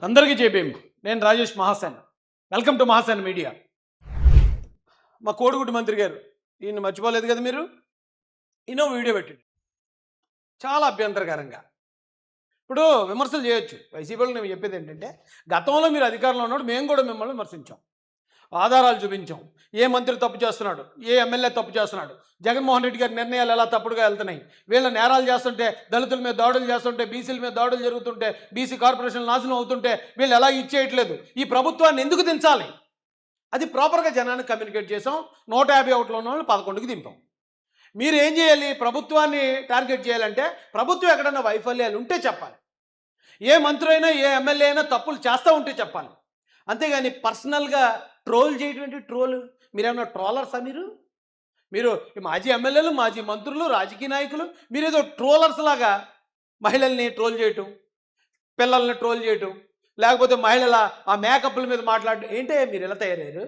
అందరికీ జేబీఎం. నేను Rajesh Mahasen. Welcome to Mahasen media. మా కోడిగుడ్డు మంత్రి గారు ఈయన మర్చిపోలేదు కదా మీరు. ఈయన వీడియో పెట్టింది చాలా అభ్యంతరకరంగా. ఇప్పుడు విమర్శలు చేయొచ్చు. వైసీపీలో నేను చెప్పేది ఏంటంటే, గతంలో మీరు అధికారంలో ఉన్నప్పుడు మేము కూడా మిమ్మల్ని విమర్శించాం, ఆధారాలు చూపించాం. ఏ మంత్రి తప్పు చేస్తున్నాడు, ఏ ఎమ్మెల్యే తప్పు చేస్తున్నాడు, జగన్మోహన్ రెడ్డి గారి నిర్ణయాలు ఎలా తప్పుడుగా వెళ్తున్నాయి, వీళ్ళ నేరాలు చేస్తుంటే, దళితుల మీద దాడులు చేస్తుంటే, బీసీల మీద దాడులు జరుగుతుంటే, బీసీ కార్పొరేషన్ నాశనం అవుతుంటే వీళ్ళు ఎలా ఇచ్చేయట్లేదు, ఈ ప్రభుత్వాన్ని ఎందుకు దించాలి, అది ప్రాపర్గా జనానికి కమ్యూనికేట్ చేసాం. 151లో ఉన్న వాళ్ళు 11కి దింపాం. మీరు ఏం చేయాలి, ప్రభుత్వాన్ని టార్గెట్ చేయాలంటే ప్రభుత్వం ఎక్కడైనా వైఫల్యాలు ఉంటే చెప్పాలి. ఏ మంత్రి అయినా ఏ ఎమ్మెల్యే అయినా తప్పులు చేస్తూ ఉంటే చెప్పాలి. అంతేగాని పర్సనల్గా ట్రోల్ చేయటువంటి ట్రోల్. మీరేమన్నా ట్రోలర్సా? మీరు మాజీ ఎమ్మెల్యేలు, మాజీ మంత్రులు, రాజకీయ నాయకులు, మీరేదో ట్రోలర్స్ లాగా మహిళల్ని ట్రోల్ చేయటం, పిల్లల్ని ట్రోల్ చేయటం, లేకపోతే మహిళల ఆ మేకప్ల మీద మాట్లాడటం. ఏంటే మీరు ఎలా తయారయ్యారు?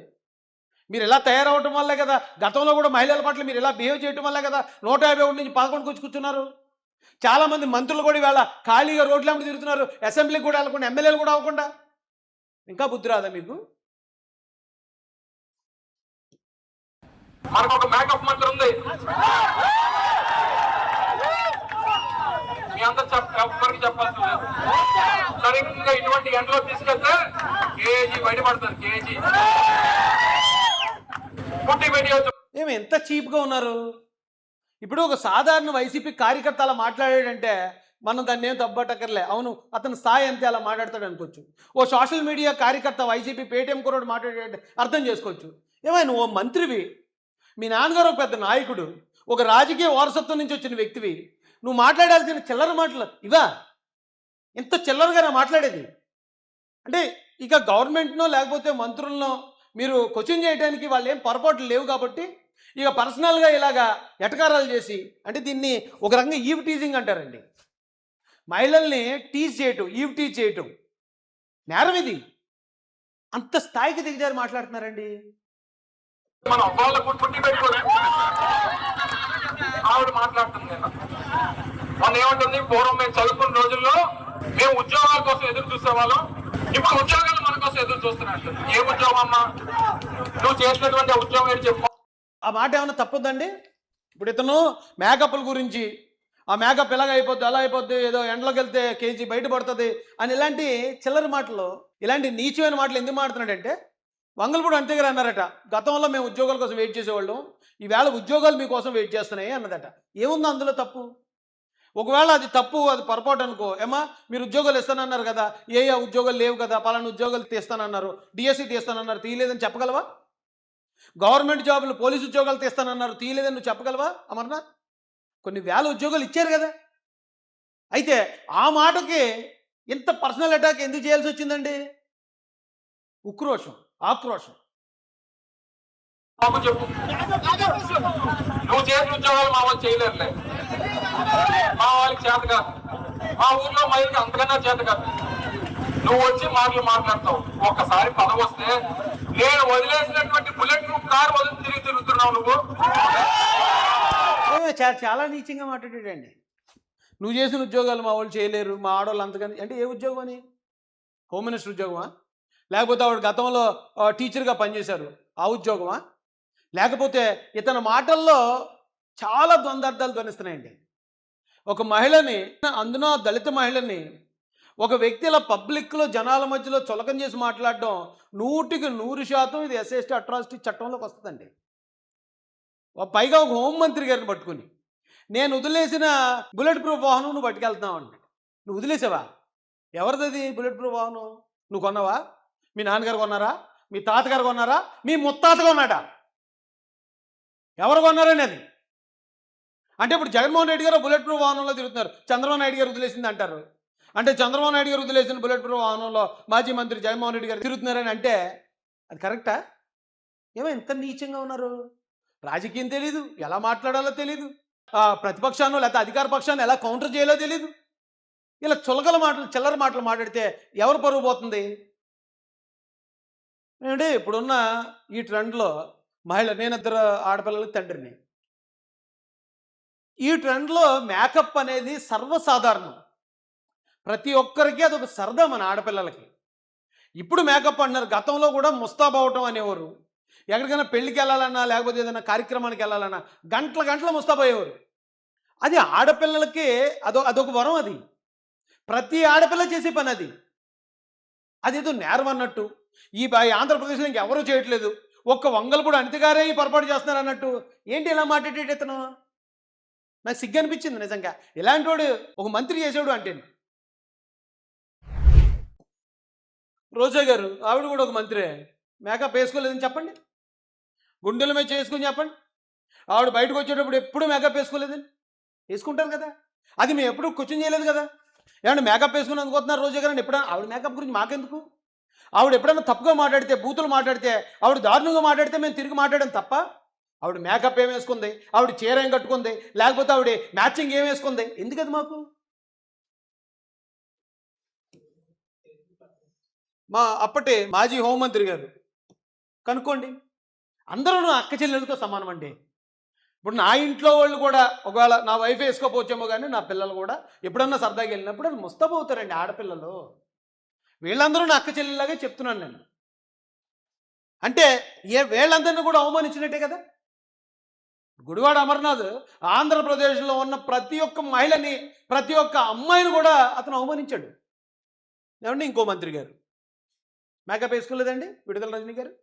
మీరు ఇలా తయారవటం వల్లే కదా గతంలో కూడా మహిళల పట్ల మీరు ఇలా బిహేవ్ చేయటం వల్లే కదా 151 నుంచి 11కి వచ్చి కూర్చున్నారు. చాలామంది మంత్రులు కూడా ఇవాళ ఖాళీగా రోడ్ల మీద తిరుగుతున్నారు, అసెంబ్లీకి కూడా వెళ్ళకుండా, ఎమ్మెల్యేలు కూడా అవ్వకుండా. ఇంకా బుద్ధి రాదా మీకు? మనకు ఒక మేకప్ మంత్రి ఉంది. మీ అందరు ఎవరికి చెప్పాల్సి లేదు. సరిగ్గా ఇటువంటి ఎండలో తీసుకెళ్తే కేజీ బయటపడుతుంది. కేజీ పుట్టి వీడియో ఏమి ఎంత చీప్గా ఉన్నారు. ఇప్పుడు ఒక సాధారణ వైసీపీ కార్యకర్త అలా మాట్లాడాడంటే మనం దాన్ని ఏం తప్పట్టక్కర్లే. అవును, అతని స్థాయి అంతే, అలా మాట్లాడతాడు అనుకోవచ్చు. ఓ సోషల్ మీడియా కార్యకర్త వైసీపీ పేటీఎం కుర్రోడు మాట్లాడాడంటే అర్థం చేసుకోవచ్చు. ఏమైనా ఓ మంత్రివి, మీ నాన్నగారు ఒక పెద్ద నాయకుడు, ఒక రాజకీయ వారసత్వం నుంచి వచ్చిన వ్యక్తివి, నువ్వు మాట్లాడాల్సిన చిల్లర మాటలు ఇవా? ఎంత చిల్లరగా మాట్లాడేది అంటే, ఇక గవర్నమెంట్నో లేకపోతే మంత్రులనో మీరు క్వశ్చన్ చేయడానికి వాళ్ళు ఏం పొరపాట్లు లేవు కాబట్టి ఇక పర్సనల్గా ఇలాగా ఎటకారాలు చేసి, అంటే దీన్ని ఒక రకంగా ఈవ్ టీజింగ్ అంటారండి. మహిళల్ని టీజ్ చేయటం, ఈవ్ టీజ్ చేయటం నేరం. ఇది అంత స్థాయికి దిగజారి మాట్లాడుతున్నారండి. మన వాళ్ళకు పుట్టి పెట్టుకోలే ఆవిడ మాట్లాడుతుంది. మొన్న ఏమంటుంది, పూర్వం మేము చదువుకున్న రోజుల్లో మేము ఉద్యోగాల కోసం ఎదురు చూసేవాళ్ళం, ఇప్పుడు ఉద్యోగాలు మన కోసం ఎదురు చూస్తున్నట్టు. ఏ ఉద్యోగం అమ్మా నువ్వు చేసినటువంటి ఉద్యోగం ఏంటి చెప్పు. ఆ మాట ఏమైనా తప్పొద్దండి? ఇప్పుడు ఇతను మేకప్ల గురించి, ఆ మేకప్ ఎలాగ అయిపోద్ది, అలా అయిపోద్ది, ఏదో ఎండలోకి వెళ్తే కేజీ బయటపడుతుంది అని ఇలాంటి చిల్లర మాటలు, ఇలాంటి నీచమైన మాటలు ఎందుకు మాడుతున్నాడంటే, వంగలపూడి అంతే గారు అన్నారట, గతంలో మేము ఉద్యోగాల కోసం వెయిట్ చేసేవాళ్ళం, ఈవేళ ఉద్యోగాలు మీకోసం వెయిట్ చేస్తున్నాయి అన్నదట. ఏముంది అందులో తప్పు? ఒకవేళ అది తప్పు, అది పొరపాటు అనుకో, ఏమా మీరు ఉద్యోగాలు ఇస్తానన్నారు కదా, ఏ ఉద్యోగాలు లేవు కదా, పలానా ఉద్యోగాలు తీస్తానన్నారు, డిఎస్సి తీస్తానన్నారు, తీయలేదని చెప్పగలవా? గవర్నమెంట్ జాబులు, పోలీసు ఉద్యోగాలు తీస్తానన్నారు, తీయలేదని నువ్వు చెప్పగలవా? అమర్నాథ్ కొన్ని వేల ఉద్యోగాలు ఇచ్చారు కదా. అయితే ఆ మాటకి ఇంత పర్సనల్ అటాక్ ఎందుకు చేయాల్సి వచ్చిందండి? ఉక్రోషం, ఆక్రోషం. చెప్పు, నువ్వు చేసిన ఉద్యోగాలు మా వాళ్ళు చేయలేరులే, మా వాళ్ళకి చేత కాదు, మా ఊర్లో మైకి అంతకన్నా చేత కాదు. నువ్వు వచ్చి మాట్లాడతావు. ఒక్కసారి పదవి వస్తే నేను వదిలేసినటువంటి బుల్లెట్ ప్రూఫ్ కార్ వదిలి తిరుగుతున్నావు నువ్వు. చాలా నీచంగా మాట్లాడాడండి. నువ్వు చేసిన ఉద్యోగాలు మా వాళ్ళు చేయలేరు, మా ఆడవాళ్ళు అంతకని. అంటే ఏ ఉద్యోగం అని? హోమ్ మినిస్టర్ ఉద్యోగమా? లేకపోతే ఆవిడ గతంలో టీచర్గా పనిచేశారు, ఆ ఉద్యోగమా? లేకపోతే ఇతని మాటల్లో చాలా ద్వందార్థాలు ధ్వనిస్తున్నాయండి. ఒక మహిళని, అందున దళిత మహిళని ఒక వ్యక్తి ఇలా పబ్లిక్లో జనాల మధ్యలో చులకం చేసి మాట్లాడడం 100% ఇది ఎస్ఎస్టీ అట్రాసిటీ చట్టంలోకి వస్తుందండి. పైగా ఒక హోంమంత్రి గారిని పట్టుకుని, నేను వదిలేసిన బుల్లెట్ ప్రూఫ్ వాహనం నువ్వు పట్టుకెళ్తున్నావు అండి. నువ్వు వదిలేసావా? ఎవరిది బుల్లెట్ ప్రూఫ్ వాహనం? నువ్వు కొన్నావా? మీ నాన్నగారు కొన్నారా? మీ తాతగారు కొన్నారా? మీ ముత్తాత కొన్నాడా? ఎవరు కొన్నారని అది? అంటే ఇప్పుడు జగన్మోహన్ రెడ్డి గారు బుల్లెట్ ప్రూఫ్ వాహనంలో తిరుగుతున్నారు, చంద్రబాబు నాయుడు గారు వదిలేసింది అంటారు. అంటే చంద్రబాబు నాయుడు గారు వదిలేసిన బుల్లెట్ ప్రూఫ్ వాహనంలో మాజీ మంత్రి జగన్మోహన్ రెడ్డి గారు తిరుగుతున్నారని అంటే అది కరెక్టా? ఏమో ఎంత నీచంగా ఉన్నారు. రాజకీయం తెలీదు, ఎలా మాట్లాడాలో తెలీదు, ప్రతిపక్షాన్ని లేకపోతే అధికార పక్షాన్ని ఎలా కౌంటర్ చేయాలో తెలీదు. ఇలా చులకల మాటలు, చిల్లర మాటలు మాట్లాడితే ఎవరు పరుగు పోతుంది? అంటే ఇప్పుడున్న ఈ ట్రెండ్లో మహిళ, నేను 2 ఆడపిల్లలకి తండ్రిని, ఈ ట్రెండ్లో మేకప్ అనేది సర్వసాధారణం. ప్రతి ఒక్కరికి అదొక సరదా మన ఆడపిల్లలకి. ఇప్పుడు మేకప్ అంటున్నారు. గతంలో కూడా ముస్తాబ్ అవటం అనేవారు. ఎక్కడికైనా పెళ్ళికి వెళ్ళాలన్నా లేకపోతే ఏదైనా కార్యక్రమానికి వెళ్ళాలన్నా గంటల గంటల ముస్తాబ్ అయ్యేవారు. అది ఆడపిల్లలకి అదొక వరం. అది ప్రతి ఆడపిల్ల చేసే పని. అదేదో నేరం అన్నట్టు ఈ ఆంధ్రప్రదేశ్లో ఇంకెవరూ చేయట్లేదు, ఒక్క వంగలపూడి అనిత గారే ఈ పొరపాటు చేస్తున్నారు అన్నట్టు ఏంటి ఇలా మాట్లాడేటి ఇతను? నాకు సిగ్గు అనిపించింది నిజంగా. ఇలాంటి వాడు ఒక మంత్రి చేసేవాడు అంటే. రోజా గారు ఆవిడ కూడా ఒక మంత్రే. మేకప్ వేసుకోలేదని చెప్పండి, గుండెల మీద చేసుకుని చెప్పండి. ఆవిడ బయటకు వచ్చేటప్పుడు ఎప్పుడు మేకప్ వేసుకోలేదని. వేసుకుంటారు కదా, అది మేము ఎప్పుడు క్వశ్చన్ చేయలేదు కదా. ఏమన్నా మేకప్ వేసుకుని అనుకుంటున్నారు రోజా గారు అని ఎప్పుడైనా? ఆవిడ మేకప్ గురించి మాకెందుకు? ఆవిడ ఎప్పుడైనా తప్పుగా మాట్లాడితే, బూతులు మాట్లాడితే, ఆవిడ దారుణంగా మాట్లాడితే మేము తిరిగి మాట్లాడడం తప్ప, ఆవిడ మేకప్ ఏం వేసుకుంది, ఆవిడ చీర ఏం కట్టుకుంది, లేకపోతే ఆవిడ మ్యాచింగ్ ఏం వేసుకుంది, ఎందుకది మాకు? మా అప్పటి మాజీ హోంమంత్రి గారు కనుక్కోండి, అందరూ అక్క చెల్లెలతో సమానం అండి. ఇప్పుడు నా ఇంట్లో వాళ్ళు కూడా ఒకవేళ నా వైఫ్ వేసుకోపోవచ్చేమో కానీ నా పిల్లలు కూడా ఎప్పుడన్నా సరదాగా వెళ్ళినప్పుడు అది ముస్తాబు అవుతారండి ఆడపిల్లలు. వీళ్ళందరూ నా అక్క చెల్లెలాగే చెప్తున్నాను నేను. అంటే వీళ్ళందరినీ కూడా అవమానించినట్టే కదా. గుడివాడ అమర్నాథ్ ఆంధ్రప్రదేశ్లో ఉన్న ప్రతి ఒక్క మహిళని, ప్రతి ఒక్క అమ్మాయిని కూడా అతను అవమానించాడు. ఏమండి ఇంకో మంత్రి గారు మేకప్ వేసుకోలేదండి, విడుదల రజనీ గారు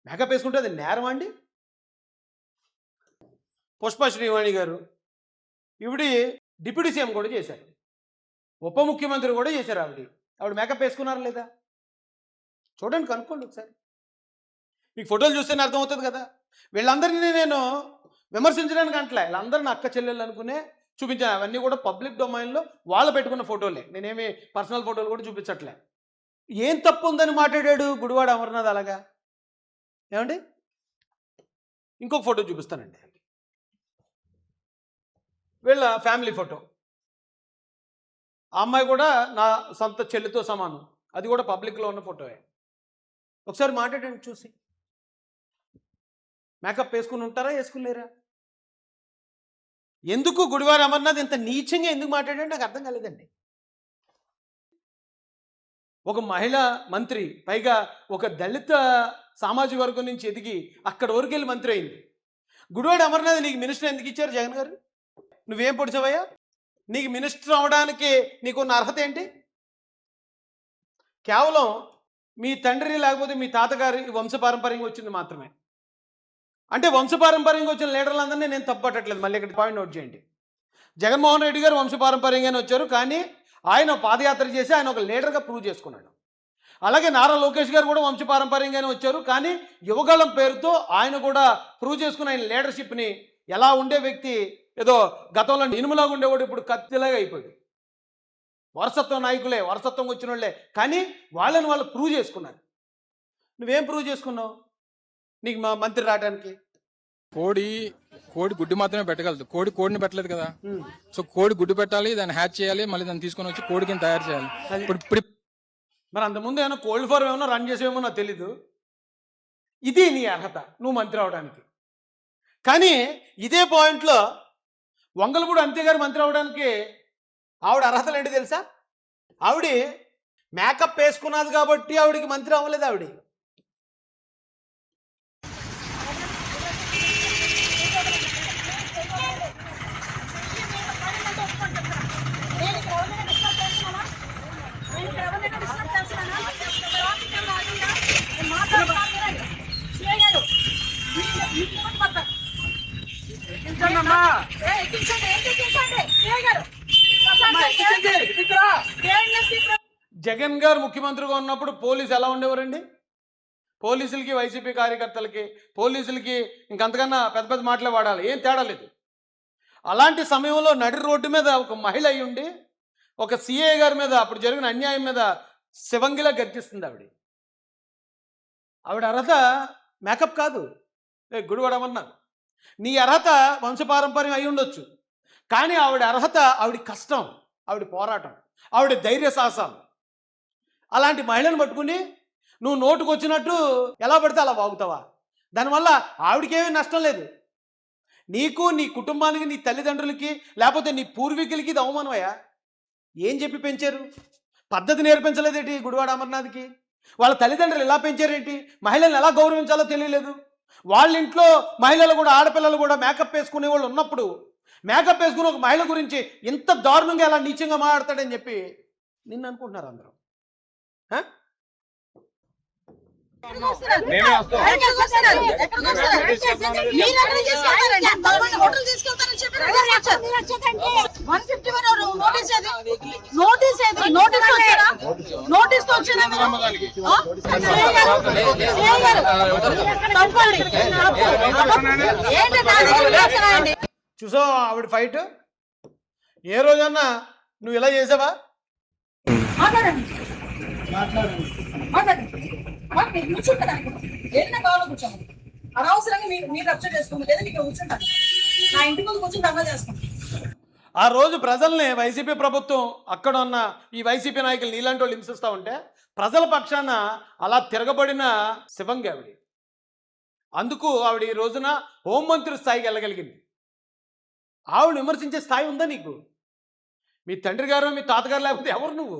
మేకప్ వేసుకుంటే అది నేరం అండి? పుష్ప శ్రీవాణి గారు ఈవిడి డిప్యూటీ సీఎం కూడా చేశారు, ఉప ముఖ్యమంత్రి కూడా చేశారు. ఆవిడ మేకప్ వేసుకున్నారా లేదా చూడండి, కనుక్కోండి ఒకసారి. మీకు ఫోటోలు చూస్తేనే అర్థమవుతుంది కదా. వీళ్ళందరినీ నేను విమర్శించడానికి అంటలే, వీళ్ళందరూ నా అక్క చెల్లెళ్ళు అనుకునే చూపించాను. అవన్నీ కూడా పబ్లిక్ డొమైన్లో వాళ్ళు పెట్టుకున్న ఫోటోలే, నేనేమి పర్సనల్ ఫోటోలు కూడా చూపించట్లే. ఏం తప్పు ఉందని మాట్లాడాడు గుడివాడ అమర్నాథ్ అలాగా? ఏమండి ఇంకొక ఫోటో చూపిస్తానండి, వీళ్ళ ఫ్యామిలీ ఫోటో. ఆ అమ్మాయి కూడా నా సొంత చెల్లితో సమానం, అది కూడా పబ్లిక్లో ఉన్న ఫోటోయే. ఒకసారి మాట్లాడండి చూసి. మేకప్ వేసుకుని ఉంటారా, వేసుకులేరా? ఎందుకు గుడివాడ అమర్నాథ్ ఇంత నీచంగా ఎందుకు మాట్లాడాడు నాకు అర్థం కాలేదండి. ఒక మహిళా మంత్రి, పైగా ఒక దళిత సామాజిక వర్గం నుంచి ఎదిగి అక్కడ వరకు వెళ్ళి మంత్రి అయింది. గుడివాడ అమర్నాథ్ నీకు మినిస్టర్ ఎందుకు ఇచ్చారు జగన్ గారు? నువ్వేం పొడిచావయ్యా? నీకు మినిస్టర్ అవడానికి నీకున్న అర్హత ఏంటి? కేవలం మీ తండ్రి లేకపోతే మీ తాతగారి వంశపారంపర్యంగా వచ్చింది మాత్రమే. అంటే వంశపారంపర్యంగా వచ్చిన లీడర్లందరినీ నేను తప్పట్టట్లేదు, మళ్ళీ ఇక్కడ పాయింట్ నోట్ చేయండి. జగన్మోహన్ రెడ్డి గారు వంశపారంపర్యంగానే వచ్చారు, కానీ ఆయన పాదయాత్ర చేసి ఆయన ఒక లీడర్గా ప్రూవ్ చేసుకున్నాడు. అలాగే నారా లోకేష్ గారు కూడా వంశపారంపర్యంగానే వచ్చారు, కానీ యువగళం పేరుతో ఆయన కూడా ప్రూవ్ చేసుకుని ఆయన లీడర్షిప్ని, ఎలా ఉండే వ్యక్తి ఏదో గతంలో ఇనుములాగా ఉండేవాడు ఇప్పుడు కత్తిలాగా అయిపోయాడు. వారసత్వ నాయకులే, వారసత్వం వచ్చిన వాళ్ళే, కానీ వాళ్ళని వాళ్ళు ప్రూవ్ చేసుకున్నారు. నువ్వేం ప్రూవ్ చేసుకున్నావు నీకు మా మంత్రి రావడానికి? కోడి గుడ్డు మాత్రమే పెట్టగలదు, కోడిని పెట్టలేదు కదా. సో కోడి గుడ్డు పెట్టాలి, దాన్ని హ్యాచ్ చేయాలి, మళ్ళీ దాన్ని తీసుకొని వచ్చి కోడికి తయారు చేయాలి. ఇప్పుడు మరి అంతకుముందు ఏమైనా కోల్డ్ ఫార్మ్ ఏమన్నా రన్ చేసేవేమో నాకు తెలీదు. ఇది నీ అర్హత నువ్వు మంత్రి అవడానికి. కానీ ఇదే పాయింట్లో వంగలపూడి అనిత గారు మంత్రి అవడానికి ఆవిడ అర్హతలు ఏంటి తెలుసా? ఆవిడ మేకప్ వేసుకున్నది కాబట్టి ఆవిడికి మంత్రి అవ్వలేదు. ఆవిడ జగన్ గారు ముఖ్యమంత్రిగా ఉన్నప్పుడు పోలీసు ఎలా ఉండేవారండి? పోలీసులకి, వైసీపీ కార్యకర్తలకి, పోలీసులకి ఇంకంతకన్నా పెద్ద పెద్ద మాటలే వాడాలి, ఏం తేడా లేదు. అలాంటి సమయంలో నడి రోడ్డు మీద ఒక మహిళ అయి ఉండి ఒక సిఐ గారి మీద అప్పుడు జరిగిన అన్యాయం మీద శివంగిలా గర్జిస్తుంది. ఆవిడ అర్హత మేకప్ కాదు. గుడివాడ అమర్నాథ్, నీ అర్హత వంశపారంపర్యం అయి ఉండొచ్చు, కానీ ఆవిడ అర్హత ఆవిడ కష్టం, ఆవిడ పోరాటం, ఆవిడ ధైర్య సాహసాలు. అలాంటి మహిళను పట్టుకుని నువ్వు నోటుకు వచ్చినట్టు ఎలా పడితే అలా వాగుతావా? దానివల్ల ఆవిడకేమీ నష్టం లేదు, నీకు, నీ కుటుంబానికి, నీ తల్లిదండ్రులకి, లేకపోతే నీ పూర్వీకులకి ఇది అవమానమయ్యా. ఏం చెప్పి పెంచారు? పద్ధతి నేర్పించలేదేంటి గుడివాడ అమర్నాథ్కి? వాళ్ళ తల్లిదండ్రులు ఎలా పెంచారేంటి? మహిళలను ఎలా గౌరవించాలో తెలియలేదు. వాళ్ళ ఇంట్లో మహిళలు కూడా, ఆడపిల్లలు కూడా మేకప్ వేసుకునే వాళ్ళు ఉన్నప్పుడు మేకప్ వేసుకుని ఒక మహిళ గురించి ఇంత దారుణంగా ఎలా నీచంగా మాట్లాడతాడని చెప్పి నిన్ను అనుకుంటున్నారు అందరూ. ఆ? చూసావా ఆవిడ ఫైట్? ఏ రోజన్నా నువ్వు ఇలా చేసావా? అనవసరంగా మీరు రప్చర్ చేసుకుంటారు లేదా మీకు కూర్చుంటాను నా ఇంటి ముందు కూర్చుని దంగా చేస్తాను. ఆ రోజు ప్రజల్ని వైసీపీ ప్రభుత్వం అక్కడ ఉన్న ఈ వైసీపీ నాయకులు నీలాంటి వాళ్ళు హింసిస్తూ ఉంటే ప్రజల పక్షాన అలా తిరగబడిన శివంగి ఆవిడ. అందుకు ఆవిడ ఈ రోజున హోంమంత్రి స్థాయికి వెళ్ళగలిగింది. ఆవిడ విమర్శించే స్థాయి ఉందా నీకు? మీ తండ్రి గారు, మీ తాతగారు లేకపోతే ఎవరు నువ్వు?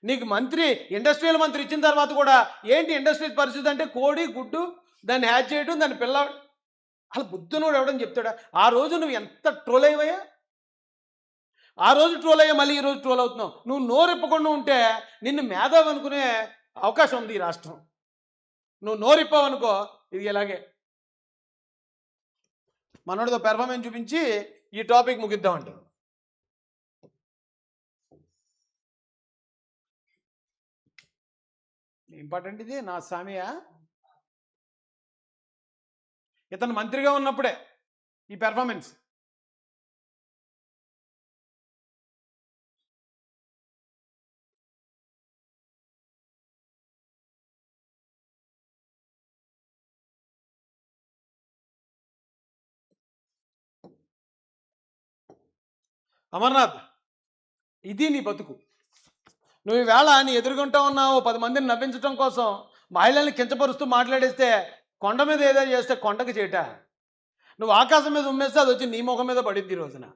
నీకు మంత్రి, ఇండస్ట్రియల్ మంత్రి ఇచ్చిన తర్వాత కూడా ఏంటి ఇండస్ట్రీ పరిస్థితి అంటే కోడి గుడ్డు దాన్ని హ్యాచ్ చేయడం, దాని పిల్ల అలా బుద్ధునోడు ఎవడని చెప్తాడా? ఆ రోజు నువ్వు ఎంత ట్రోల్ అయ్యావయ్యా? ఆ రోజు ట్రోల్ అయ్యా, మళ్ళీ ఈ రోజు ట్రోల్ అవుతున్నావు. నువ్వు నోరిప్పకుండా ఉంటే నిన్ను మేధావి అనుకునే అవకాశం ఉంది ఈ రాష్ట్రం. నువ్వు నోరిప్పావనుకో ఇది ఇలాగే. మనోడితో పెర్ఫార్మెన్స్ చూపించి ఈ టాపిక్ ముగిద్దామంటారు. ఇంపార్టెంట్ ఇది నా సామియా. ఇతను మంత్రిగా ఉన్నప్పుడే ఈ పెర్ఫార్మెన్స్. అమర్నాథ్, ఇది నీ బతుకు. నువ్వు ఈవేళ నీ ఎదుర్కొంటా ఉన్నావు 10 మందిని నవ్వించడం కోసం మహిళల్ని కించపరుస్తూ మాట్లాడేస్తే, కొండ మీద ఏదో చేస్తే కొండకు చేట, నువ్వు ఆకాశం మీద ఉమ్మేస్తే అది వచ్చి నీ ముఖం మీద పడింది ఈ రోజున.